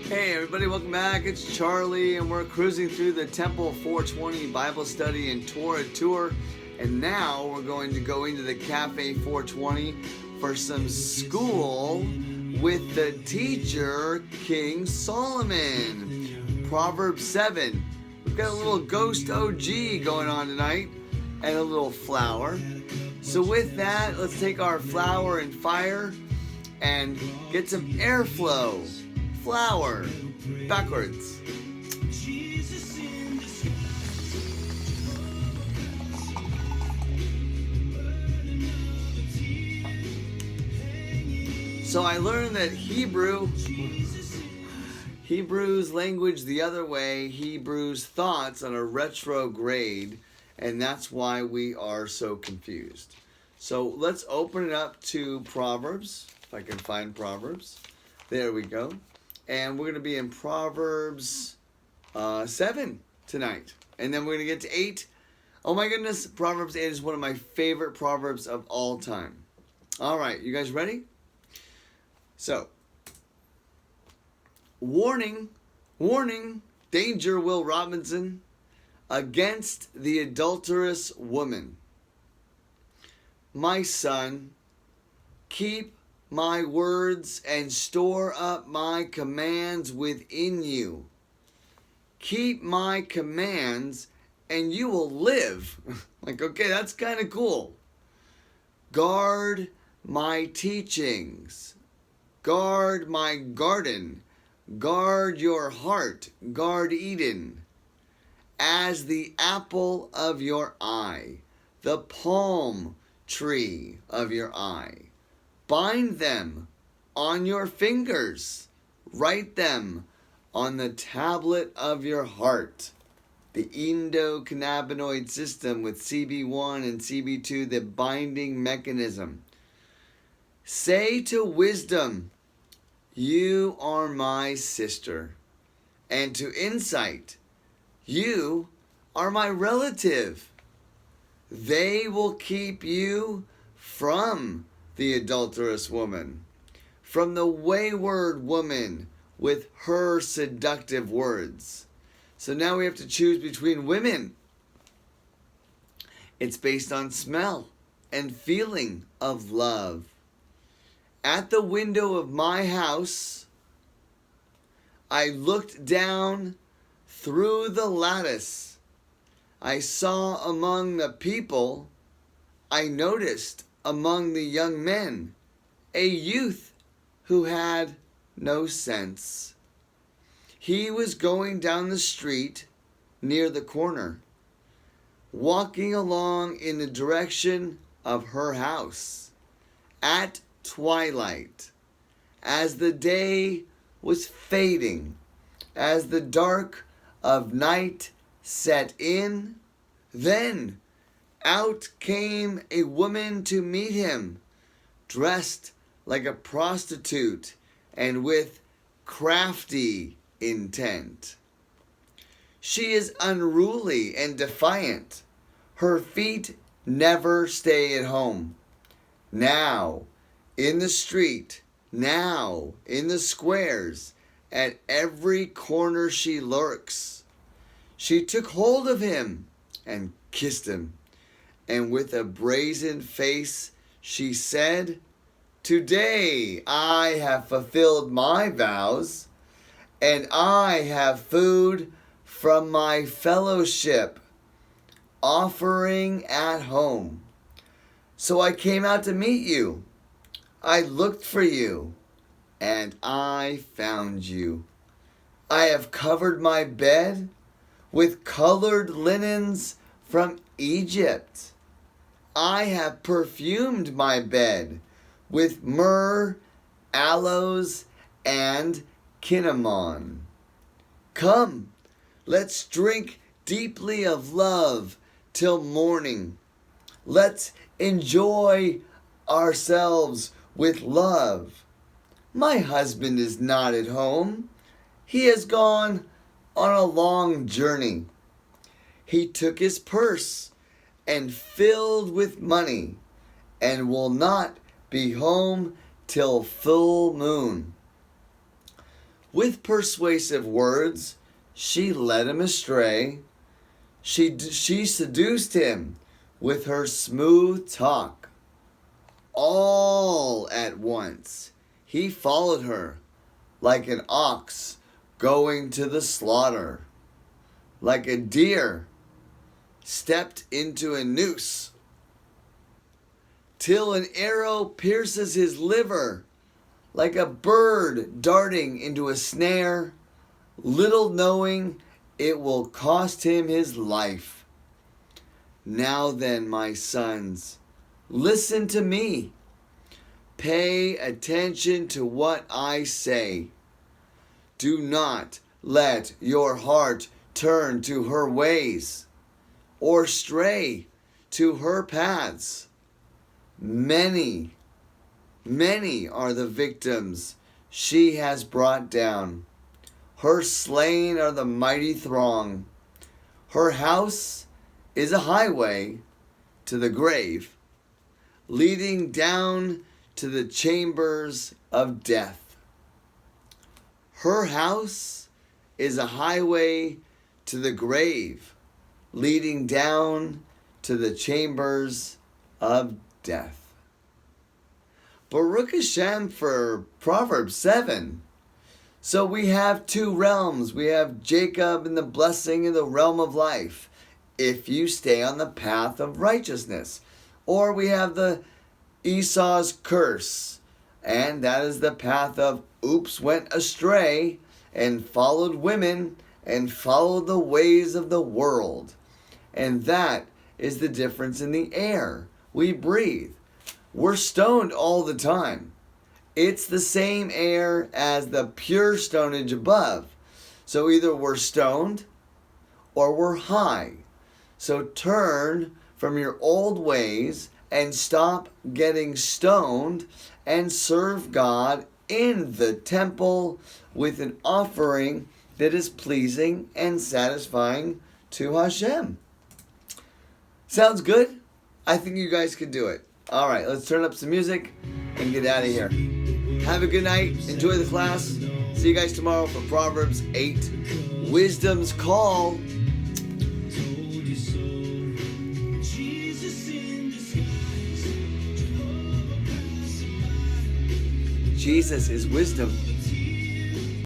Hey everybody, welcome back. It's Charlie and we're cruising through the Temple 420 Bible Study and Torah Tour. And now we're going to go into the Cafe 420 for some school with the teacher, King Solomon. Proverb 7. We've got a little ghost OG going on tonight and a little flower. So with that, let's take our flour and fire and get some airflow. Flower backwards. So I learned that Hebrew's language the other way, Hebrew's thoughts on a retrograde, and that's why we are so confused. So let's open it up to Proverbs, if I can find Proverbs. There we go. And we're going to be in Proverbs 7 tonight. And then we're going to get to 8. Oh my goodness, Proverbs 8 is one of my favorite Proverbs of all time. All right, you guys ready? So, warning, danger, Will Robinson, against the adulterous woman. My son, keep my words and store up my commands within you. Keep my commands and you will live. Like, okay, that's kind of cool. Guard my teachings. Guard my garden. Guard your heart. Guard Eden. As the apple of your eye. The palm tree of your eye. Bind them on your fingers. Write them on the tablet of your heart. The endocannabinoid system with CB1 and CB2, the binding mechanism. Say to wisdom, you are my sister. And to insight, you are my relative. They will keep you from the adulterous woman, from the wayward woman with her seductive words. So now we have to choose between women. It's based on smell and feeling of love. At the window of my house, I looked down through the lattice. I saw among the people, I noticed among the young men, a youth who had no sense. He was going down the street near the corner, walking along in the direction of her house at twilight, as the day was fading, as the dark of night set in. Then out came a woman to meet him, dressed like a prostitute and with crafty intent. She is unruly and defiant. Her feet never stay at home. Now in the street, now in the squares, at every corner she lurks. She took hold of him and kissed him. And with a brazen face, she said, today I have fulfilled my vows, and I have food from my fellowship, offering at home. So I came out to meet you. I looked for you, and I found you. I have covered my bed with colored linens from Egypt. I have perfumed my bed with myrrh, aloes, and cinnamon. Come, let's drink deeply of love till morning. Let's enjoy ourselves with love. My husband is not at home. He has gone on a long journey. He took his purse and filled with money, and will not be home till full moon. With persuasive words, she led him astray. She seduced him with her smooth talk. All at once, he followed her like an ox going to the slaughter, like a deer stepped into a noose, till an arrow pierces his liver, like a bird darting into a snare, little knowing it will cost him his life. Now then, my sons, listen to me. Pay attention to what I say. Do not let your heart turn to her ways or stray to her paths. Many are the victims she has brought down. Her slain are the mighty throng. Her house is a highway to the grave, leading down to the chambers of death. Her house is a highway to the grave, leading down to the chambers of death. Baruch Hashem for Proverbs 7. So we have two realms. We have Jacob and the blessing in the realm of life, if you stay on the path of righteousness. Or we have the Esau's curse, and that is the path of oops, went astray and followed women and followed the ways of the world. And that is the difference in the air we breathe. We're stoned all the time. It's the same air as the pure stonage above. So either we're stoned or we're high. So turn from your old ways and stop getting stoned and serve God in the temple with an offering that is pleasing and satisfying to Hashem. Sounds good? I think you guys can do it. All right, let's turn up some music and get out of here. Have a good night. Enjoy the class. See you guys tomorrow for Proverbs 8, Wisdom's Call. Jesus is wisdom.